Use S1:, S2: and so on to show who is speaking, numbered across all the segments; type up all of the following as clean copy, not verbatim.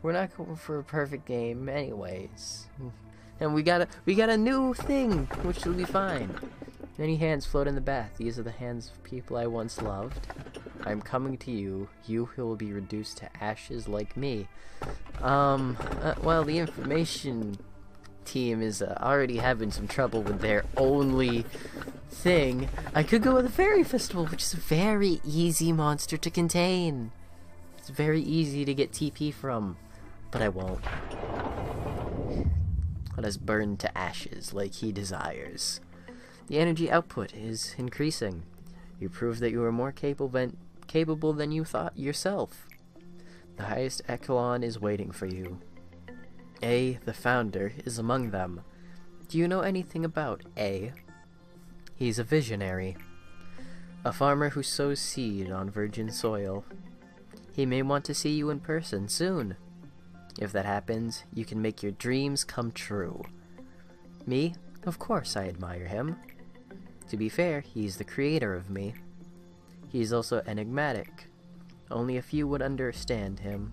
S1: We're not going for a perfect game anyways. And we got a new thing, which will be fine. Many hands float in the bath. These are the hands of people I once loved. I'm coming to you, you who will be reduced to ashes like me. Well, the information team is already having some trouble with their only thing. I could go with the Fairy Festival, which is a very easy monster to contain. It's very easy to get TP from, but I won't. Let us burn to ashes like he desires. The energy output is increasing. You prove that you are more capable than you thought yourself. The highest echelon is waiting for you. A, the founder, is among them. Do you know anything about A? He's a visionary. A farmer who sows seed on virgin soil. He may want to see you in person soon. If that happens, you can make your dreams come true. Me? Of course I admire him. To be fair, he's the creator of me. He's also enigmatic. Only a few would understand him.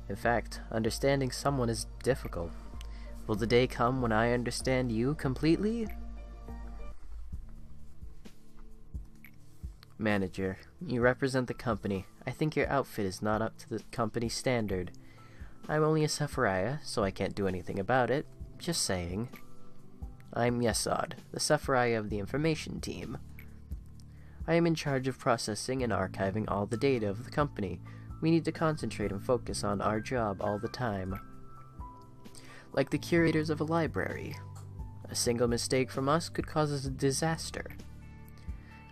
S1: In fact, understanding someone is difficult. Will the day come when I understand you completely? Manager, you represent the company. I think your outfit is not up to the company standard. I'm only a Sephiriah, so I can't do anything about it. Just saying. I'm Yesod, the Sephiriah of the information team. I am in charge of processing and archiving all the data of the company. We need to concentrate and focus on our job all the time. Like the curators of a library. A single mistake from us could cause us a disaster.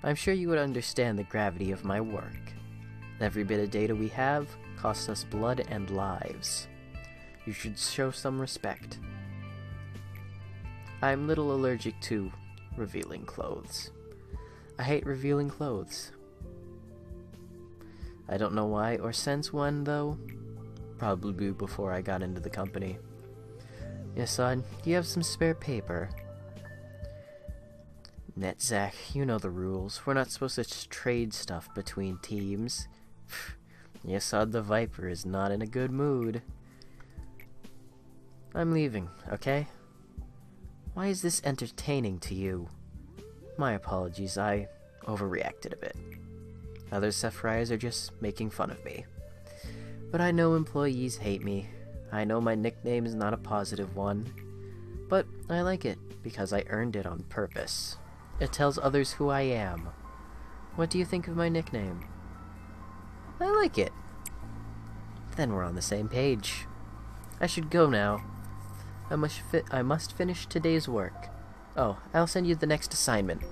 S1: I'm sure you would understand the gravity of my work. Every bit of data we have costs us blood and lives. You should show some respect. I'm little allergic to revealing clothes. I hate revealing clothes. I don't know why or since when, though. Probably before I got into the company. Yes, son, do you have some spare paper? Netzach, you know the rules. We're not supposed to trade stuff between teams. Yesod the Viper is not in a good mood. I'm leaving, okay? Why is this entertaining to you? My apologies, I overreacted a bit. Other Sephiriahs are just making fun of me. But I know employees hate me. I know my nickname is not a positive one. But I like it, because I earned it on purpose. It tells others who I am. What do you think of my nickname? I like it. Then we're on the same page. I should go now. I must finish today's work. Oh, I'll send you the next assignment.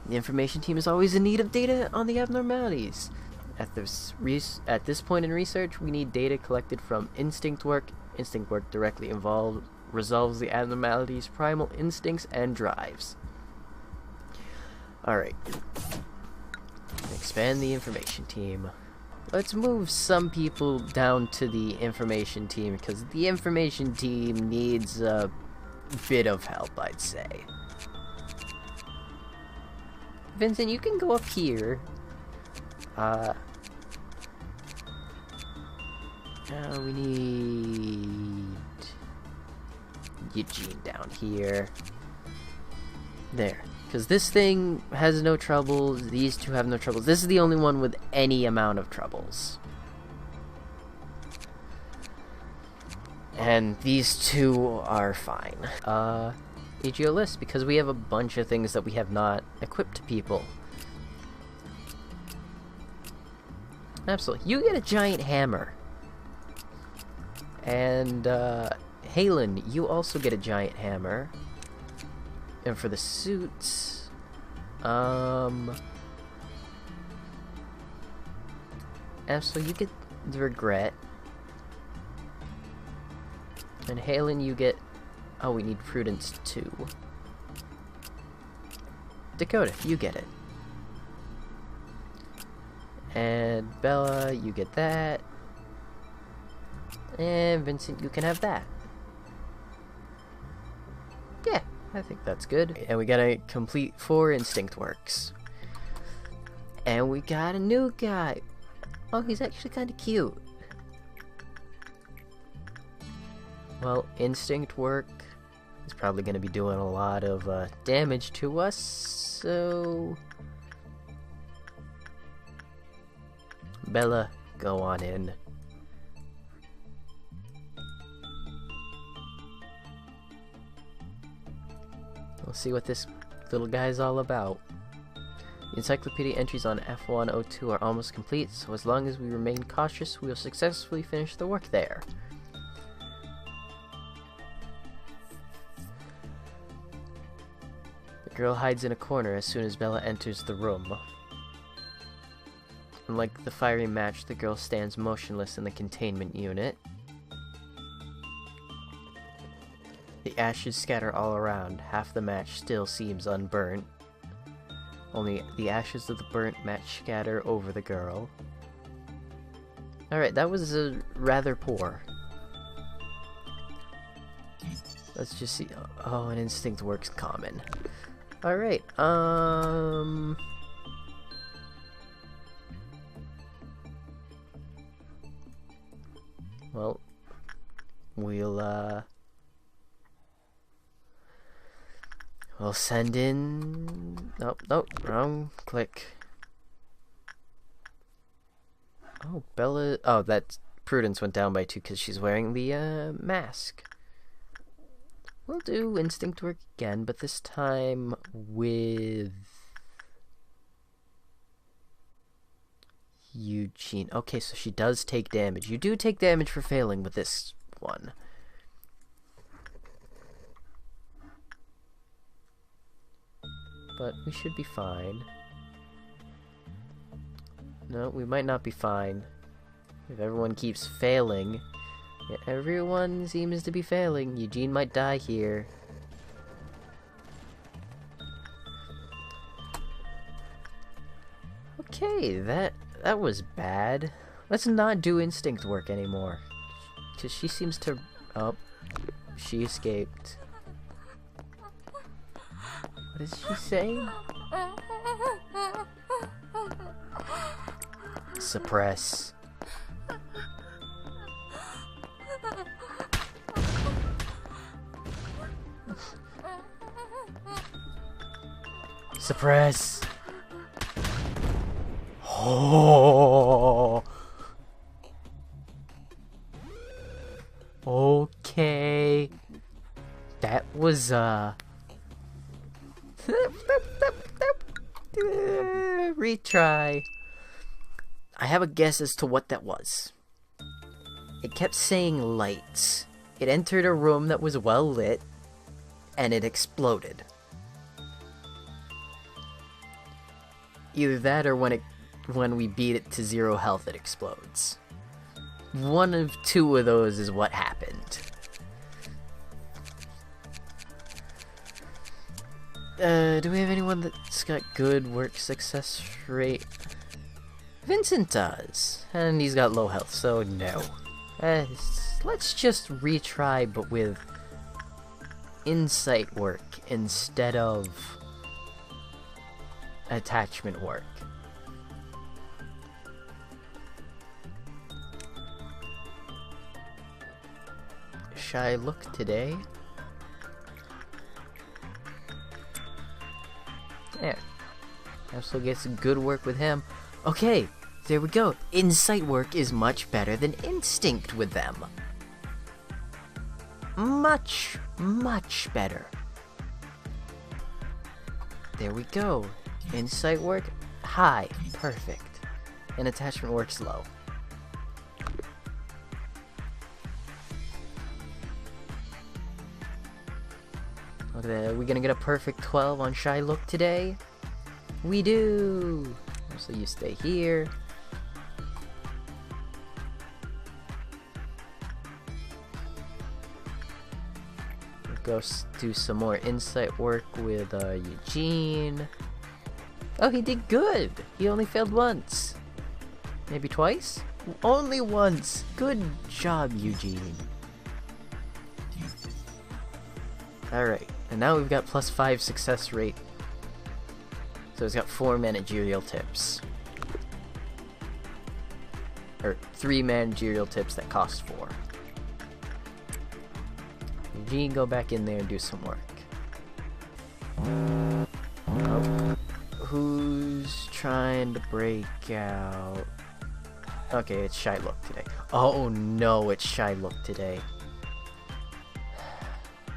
S1: The information team is always in need of data on the abnormalities. At this point in research, we need data collected from instinct work. Instinct work directly resolves the abnormalities' primal instincts and drives. Alright. Expand the information team. Let's move some people down to the information team, because the information team needs a bit of help, I'd say. Vincent, you can go up here. Now we need Eugene down here. There. Because this thing has no troubles, these two have no troubles. This is the only one with any amount of troubles. And these two are fine. EGO list, because we have a bunch of things that we have not equipped to people. Absolutely. You get a giant hammer. And, Halen, you also get a giant hammer. And for the suits, Absol, you get the regret. And Halen, you get... Oh, we need prudence too. Dakota, you get it. And Bella, you get that. And Vincent, you can have that. Yeah, I think that's good. And we gotta complete 4 instinct works. And we got a new guy. Oh, he's actually kind of cute. Well, instinct work is probably going to be doing a lot of damage to us, so... Bella, go on in. We'll see what this little guy's all about. The encyclopedia entries on F102 are almost complete, so as long as we remain cautious, we will successfully finish the work there. The girl hides in a corner as soon as Bella enters the room. Unlike the fiery match, the girl stands motionless in the containment unit. The ashes scatter all around. Half the match still seems unburnt. Only the ashes of the burnt match scatter over the girl. Alright, that was rather poor. Let's just see. Oh, an instinct works common. Alright, well, we'll send in... Nope, wrong click. Oh, Bella... Oh, that Prudence went down by 2 because she's wearing the, mask. We'll do instinct work again, but this time with... Eugene. Okay, so she does take damage. You do take damage for failing with this one. But we should be fine. No, we might not be fine. If everyone keeps failing... Yeah, everyone seems to be failing. Eugene might die here. Okay, that was bad. Let's not do instinct work anymore. Because she seems to... Oh, she escaped. What is she saying? Suppress. Suppress. Oh. Okay. That was retry. I have a guess as to what that was. It kept saying lights. It entered a room that was well lit, and it exploded. Either that or when we beat it to 0 health, it explodes. One of 2 of those is what happened. Do we have anyone that's got good work success rate? Vincent does, and he's got low health, so no. Let's just retry, but with insight work instead of attachment work. Shy look today. There. Absol gets good work with him. Okay, there we go. Insight work is much better than instinct with them. Much, much better. There we go. Insight work, high. Perfect. And attachment works low. Are we gonna get a perfect 12 on Shy Look today? We do! So you stay here. We'll go do some more insight work with Eugene. Oh, he did good! He only failed once. Maybe twice? Only once! Good job, Eugene. Alright, and now we've got +5 success rate. So he's got 4 managerial tips. Or 3 managerial tips that cost 4. Eugene, go back in there and do some work. Oh. Who's trying to break out? Okay, it's Shy Look today. Oh no, it's Shy Look today.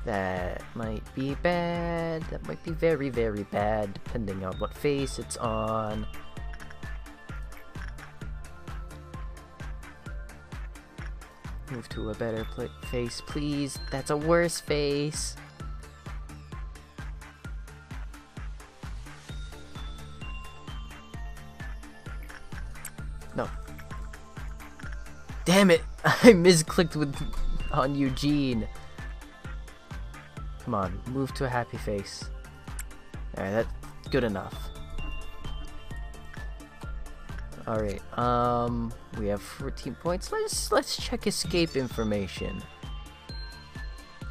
S1: That might be bad. That might be very, very bad, depending on what face it's on. Move to a better face, please. That's a worse face. No. Damn it! I misclicked on Eugene. Come on, move to a happy face. Alright, that's good enough. Alright, we have 14 points. Let's check escape information.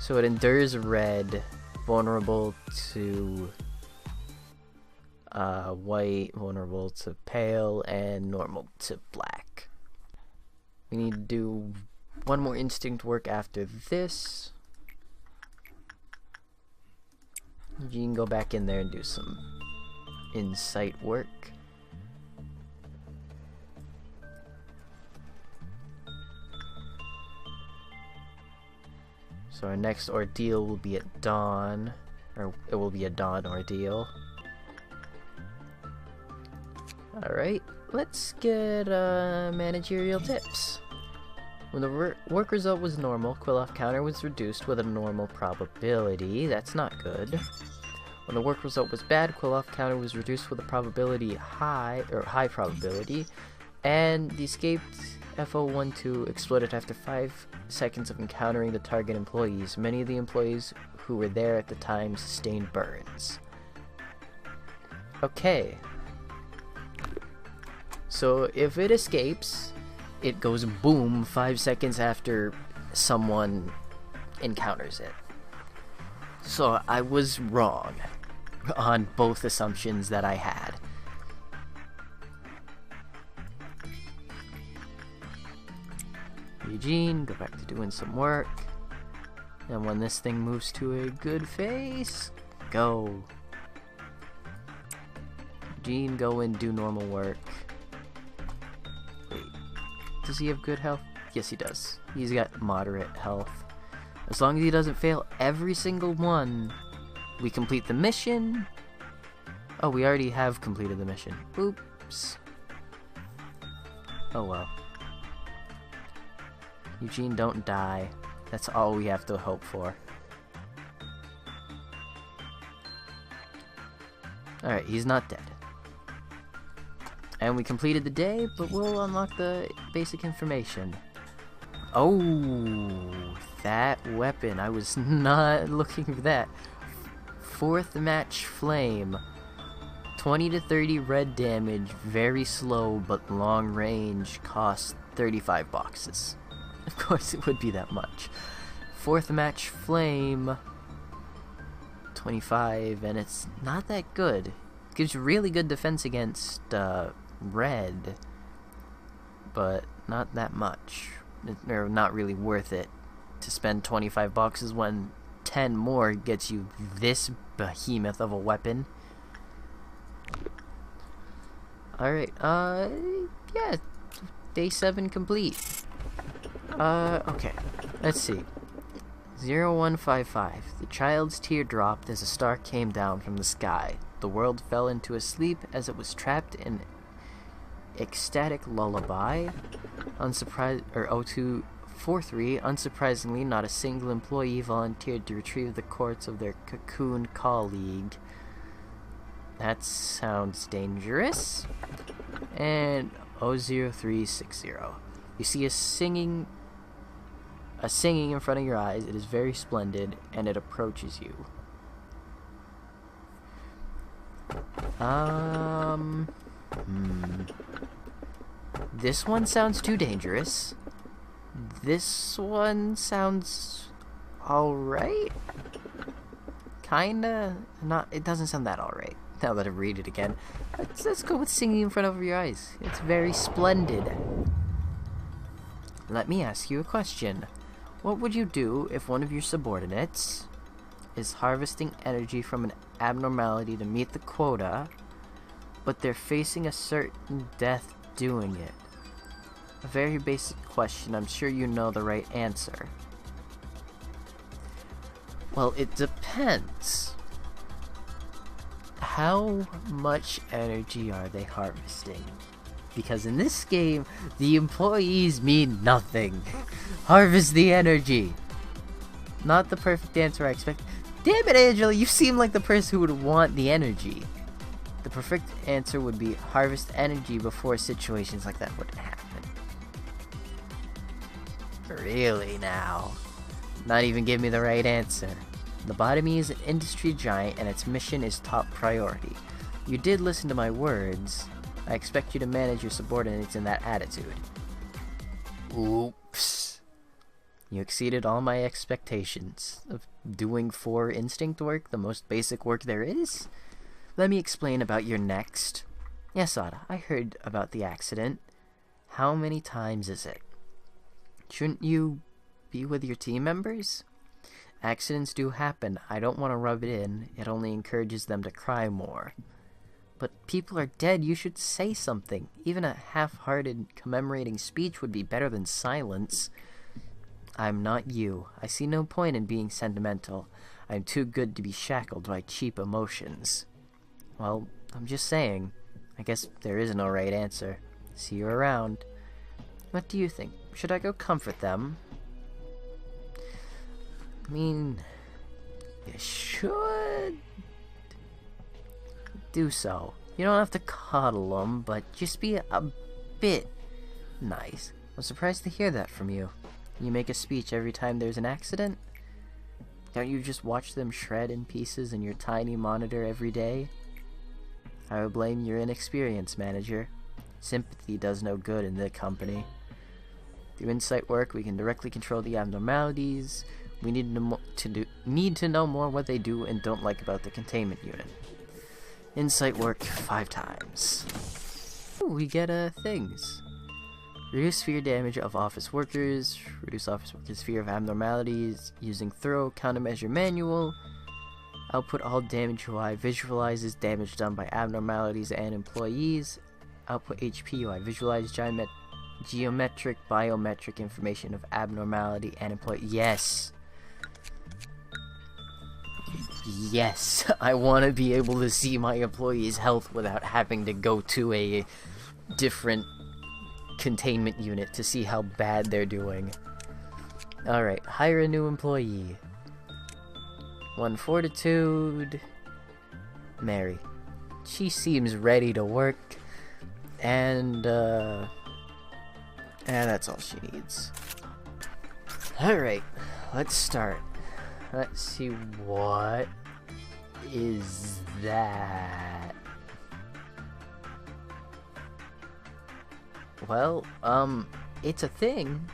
S1: So it endures red, vulnerable to white, vulnerable to pale, and normal to black. We need to do one more instinct work after this. You can go back in there and do some insight work. So our next ordeal will be at dawn, or it will be a dawn ordeal. Alright, let's get managerial tips. When the work result was normal, quill-off counter was reduced with a normal probability. That's not good. When the work result was bad, quill-off counter was reduced with a probability high probability, and the escaped FO12 exploded after 5 seconds of encountering the target employees. Many of the employees who were there at the time sustained burns. Okay. So if it escapes, it goes boom 5 seconds after someone encounters it. So I was wrong on both assumptions that I had. Eugene, go back to doing some work. And when this thing moves to a good face, go. Eugene, go and do normal work. Wait, does he have good health? Yes, he does. He's got moderate health. As long as he doesn't fail every single one, we complete the mission. Oh, we already have completed the mission. Oops. Oh well. Eugene, don't die. That's all we have to hope for. Alright, he's not dead. And we completed the day, but we'll unlock the basic information. Oh, that weapon. I was not looking for that. 4th match flame. 20 to 30 red damage, very slow but long range, costs 35 boxes. Of course it would be that much. 4th match flame, 25, and it's not that good. It gives you really good defense against red, but not that much. They're not really worth it to spend 25 boxes when 10 more gets you this behemoth of a weapon. Alright, yeah, day 7 complete. Okay, let's see. 0155. The child's tear dropped as a star came down from the sky. The world fell into a sleep as it was trapped in ecstatic lullaby. 0243. Unsurprisingly, not a single employee volunteered to retrieve the corpse of their cocoon colleague. That sounds dangerous. And 00360. You see a singing in front of your eyes. It is very splendid, and it approaches you. This one sounds too dangerous. This one sounds alright? Kinda. Not. It doesn't sound that alright. Now that I read it again. Let's go with singing in front of your eyes. It's very splendid. Let me ask you a question. What would you do if one of your subordinates is harvesting energy from an abnormality to meet the quota, but they're facing a certain death doing it? A very basic question. I'm sure you know the right answer. Well, it depends. How much energy are they harvesting? Because in this game, the employees mean nothing. Harvest the energy. Not the perfect answer I expect. Damn it, Angela, you seem like the person who would want the energy. The perfect answer would be harvest energy before situations like that would happen. Really now? Not even give me the right answer. Lobotomy is an industry giant and its mission is top priority. You did listen to my words. I expect you to manage your subordinates in that attitude. Oops. You exceeded all my expectations of doing 4 instinct work, the most basic work there is. Let me explain about your next. Yes, Ada, I heard about the accident. How many times is it? Shouldn't you be with your team members? Accidents do happen. I don't want to rub it in. It only encourages them to cry more. But people are dead. You should say something. Even a half-hearted commemorating speech would be better than silence. I'm not you. I see no point in being sentimental. I'm too good to be shackled by cheap emotions. Well, I'm just saying. I guess there is no right answer. See you around. What do you think? Should I go comfort them? I mean, you should do so. You don't have to cuddle them, but just be a bit nice. I'm surprised to hear that from you. You make a speech every time there's an accident? Don't you just watch them shred in pieces in your tiny monitor every day? I would blame your inexperience, manager. Sympathy does no good in the company. Through insight work, we can directly control the abnormalities. We need to know more what they do and don't like about the containment unit. Insight work 5 times. Ooh, we get things. Reduce fear damage of office workers. Reduce office workers' fear of abnormalities using thorough countermeasure manual. Output all damage UI visualizes damage done by abnormalities and employees. Output HP UI visualize geometric biometric information of abnormality and employee. Yes. Yes, I want to be able to see my employees' health without having to go to a different containment unit to see how bad they're doing. Alright, hire a new employee. 1 fortitude. Mary. She seems ready to work. And, that's all she needs. Alright, let's start. Let's see, what is that? Well, it's a thing.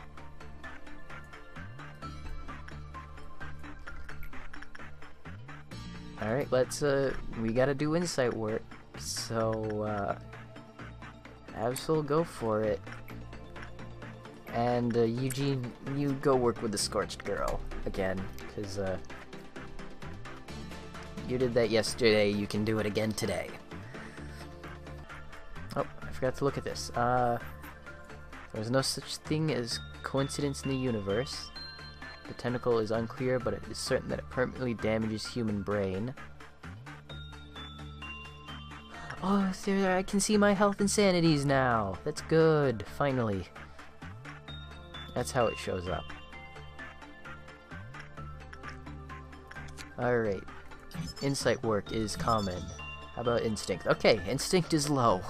S1: Alright, let's, we gotta do insight work, so, Absol, go for it. And, Eugene, you go work with the Scorched Girl again, because, you did that yesterday, you can do it again today. Oh, I forgot to look at this. There's no such thing as coincidence in the universe. The tentacle is unclear, but it is certain that it permanently damages human brain. Oh, there, I can see my health and sanities now. That's good, finally. That's how it shows up. Alright. Insight work is common. How about instinct? Okay, instinct is low.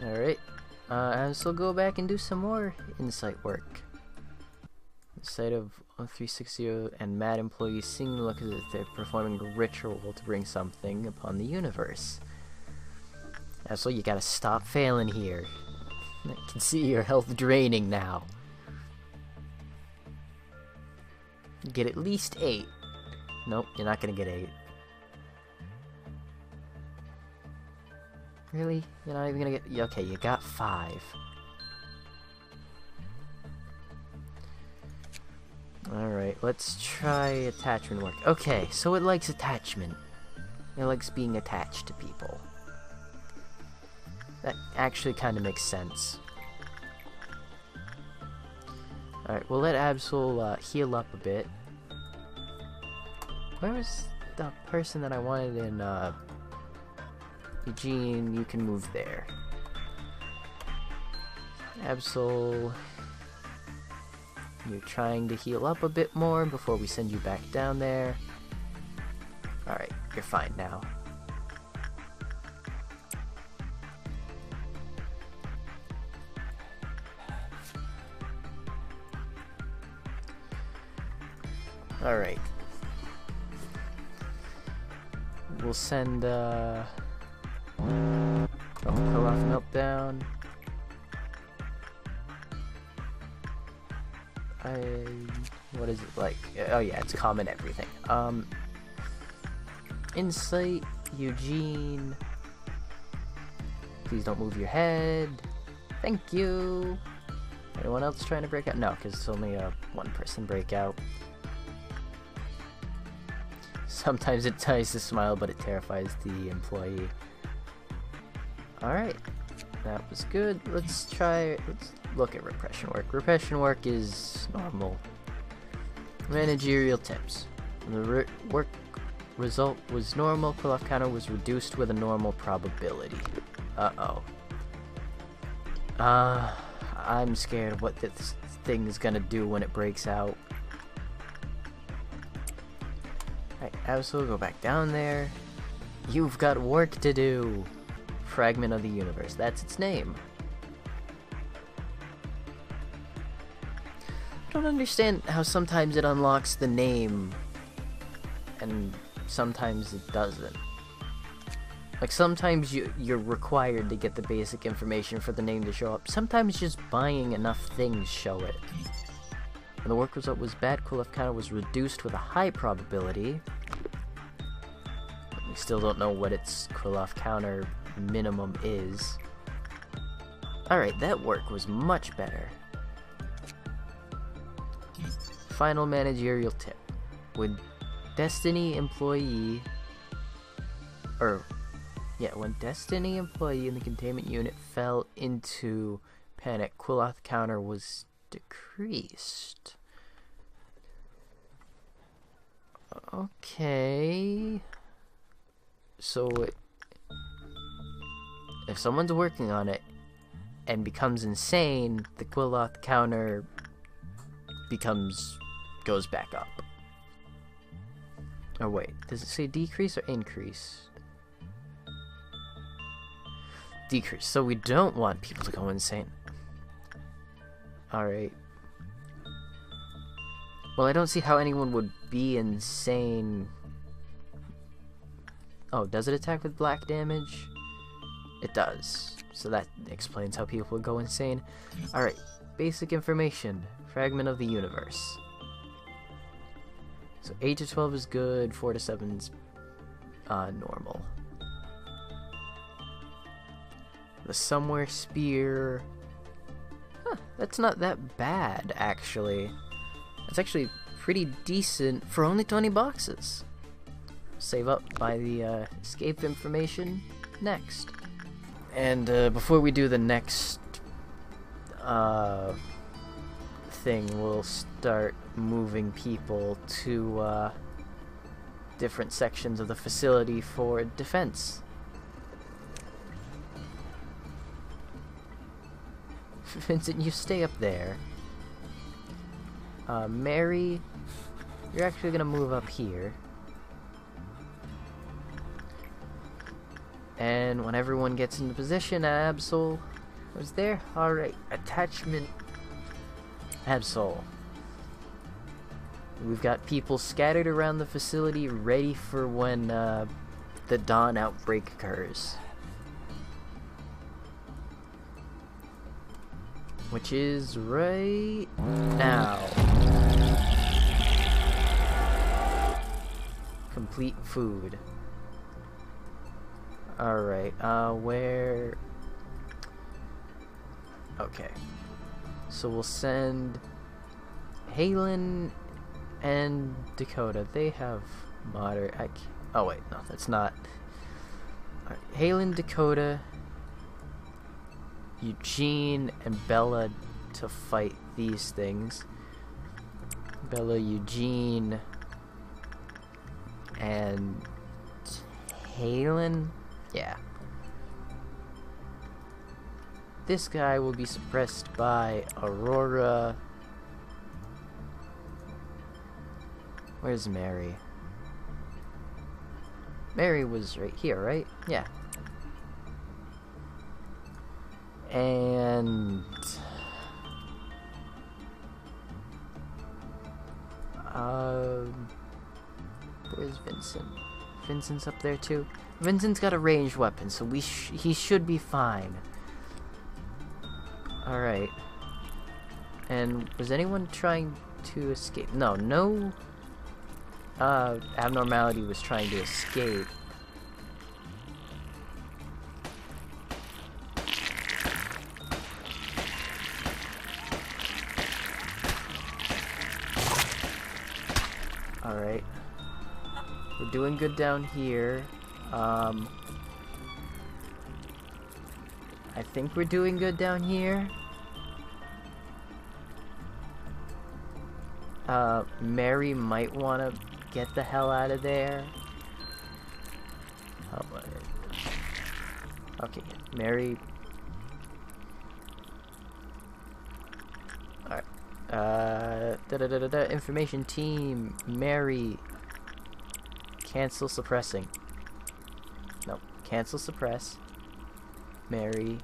S1: Alright. I'll still go back and do some more insight work. Insight of 1360 and mad employees seem to look as if they're performing a ritual to bring something upon the universe. So you gotta stop failing here. I can see your health draining now. Get at least 8. Nope, you're not gonna get 8. Really? You're not even gonna get... Okay, you got 5. Alright, let's try attachment work. Okay, so it likes attachment. It likes being attached to people. That actually kind of makes sense. Alright, we'll let Absol heal up a bit. Where was the person that I wanted in, Eugene? You can move there. Absol, you're trying to heal up a bit more before we send you back down there. Alright, you're fine now. Alright. We'll send, Kill off Meltdown. What is it like? Oh yeah, it's common everything. Insight, Eugene. Please don't move your head. Thank you. Anyone else trying to break out? No, because it's only a one-person breakout. Sometimes it's nice to smile, but it terrifies the employee. Alright, that was good. Let's look at repression work. Repression work is normal. Managerial tips. The work result was normal. Kill-off counter was reduced with a normal probability. Uh-oh. I'm scared of what this thing is gonna do when it breaks out. Alright, Absol, go back down there. You've got work to do. Fragment of the universe. That's its name. I don't understand how sometimes it unlocks the name and sometimes it doesn't. Like, sometimes you're required to get the basic information for the name to show up. Sometimes just buying enough things show it. When the work result was bad, cool-off counter was reduced with a high probability. We still don't know what its cool-off counter minimum is. Alright, that work was much better. Final managerial tip. When Destiny employee when Destiny employee in the containment unit fell into panic, cool-off counter was decreased. Okay. So if someone's working on it and becomes insane, the cool-off counter goes back up. Or wait, does it say decrease or increase? Decrease. So we don't want people to go insane. Alright. Well, I don't see how anyone would be insane. Oh, does it attack with black damage? It does. So that explains how people would go insane. Alright, basic information. Fragment of the universe. So 8 to 12 is good, 4 to 7 is normal. The Somewhere Spear. Huh, that's not that bad, actually. That's actually pretty decent for only 20 boxes. Save up by the escape information next. And before we do the next thing, we'll start moving people to different sections of the facility for defense. Vincent, you stay up there. Mary, you're actually gonna move up here. And when everyone gets into position, Absol was there. Alright, attachment. Absol. We've got people scattered around the facility ready for when the dawn outbreak occurs. Which is right now. Complete food. Alright, where... Okay. So we'll send Halen and Dakota. They have moderate... Oh wait, no, that's not... Right. Halen, Dakota, Eugene, and Bella to fight these things. Bella, Eugene, and Halen? Yeah. This guy will be suppressed by Aurora. Where's Mary? Mary was right here, right? Yeah. And... where's Vincent? Vincent's up there too. Vincent's got a ranged weapon, so he should be fine. Alright. And was anyone trying to escape? No abnormality was trying to escape. Alright. We're doing good down here. I think we're doing good down here. Mary might want to get the hell out of there. Oh, okay, Mary. Alright. Information team. Mary. Cancel suppressing. No, cancel suppress. Mary,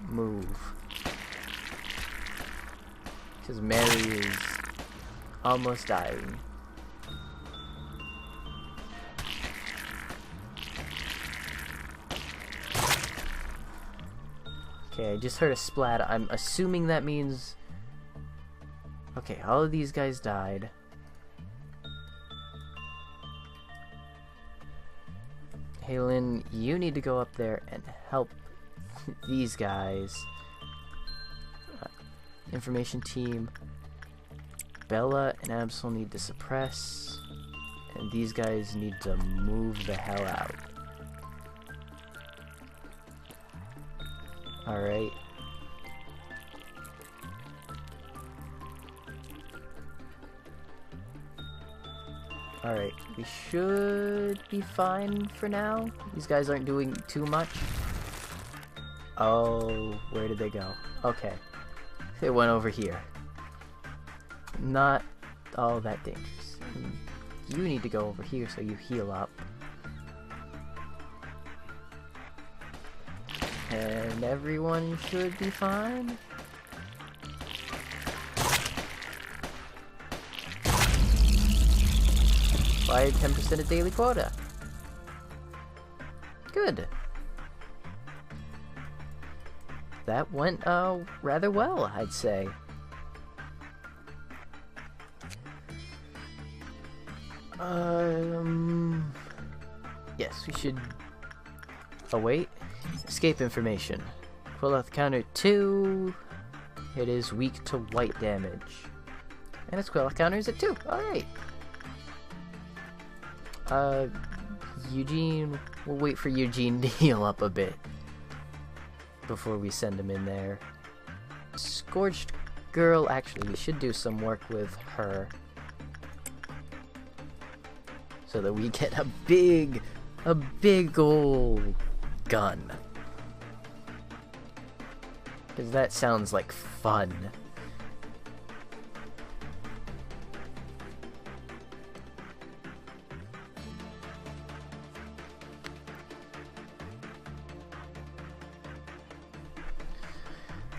S1: move. Because Mary is almost dying. Okay, I just heard a splat. I'm assuming that means... Okay, all of these guys died. Halen, you need to go up there and help these guys. Information team. Bella and Absol need to suppress. And these guys need to move the hell out. Alright. Alright, we should be fine for now. These guys aren't doing too much. Oh, where did they go? Okay. They went over here. Not all that dangerous. You need to go over here so you heal up. And everyone should be fine. By 10% of daily quota. Good. That went rather well, I'd say. Yes, we should await escape information. Quill health counter 2. It is weak to white damage. And its quill health counter is at 2. Alright. Eugene, we'll wait for Eugene to heal up a bit before we send him in there. Scorched Girl, actually, we should do some work with her so that we get a big old gun. Because that sounds like fun.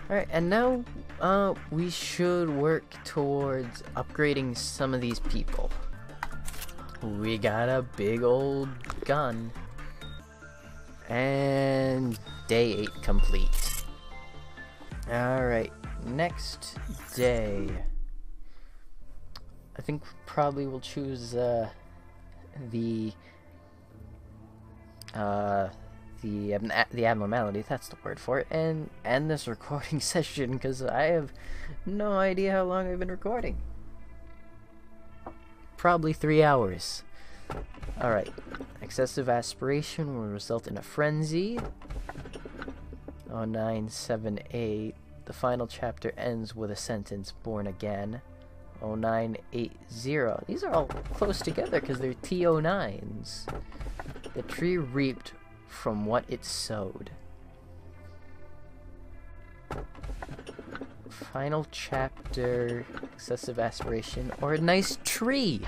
S1: Alright, and now we should work towards upgrading some of these people. We got a big old gun. And day 8 complete. Alright, next day. I think probably we'll choose the the abnormality, that's the word for it, and end this recording session because I have no idea how long I've been recording. Probably 3 hours. Alright. Excessive aspiration will result in a frenzy. 0978. The final chapter ends with a sentence, born again. 0980. These are all close together because they're T09s. The tree reaped from what it sowed. Final chapter, excessive aspiration, or a nice tree.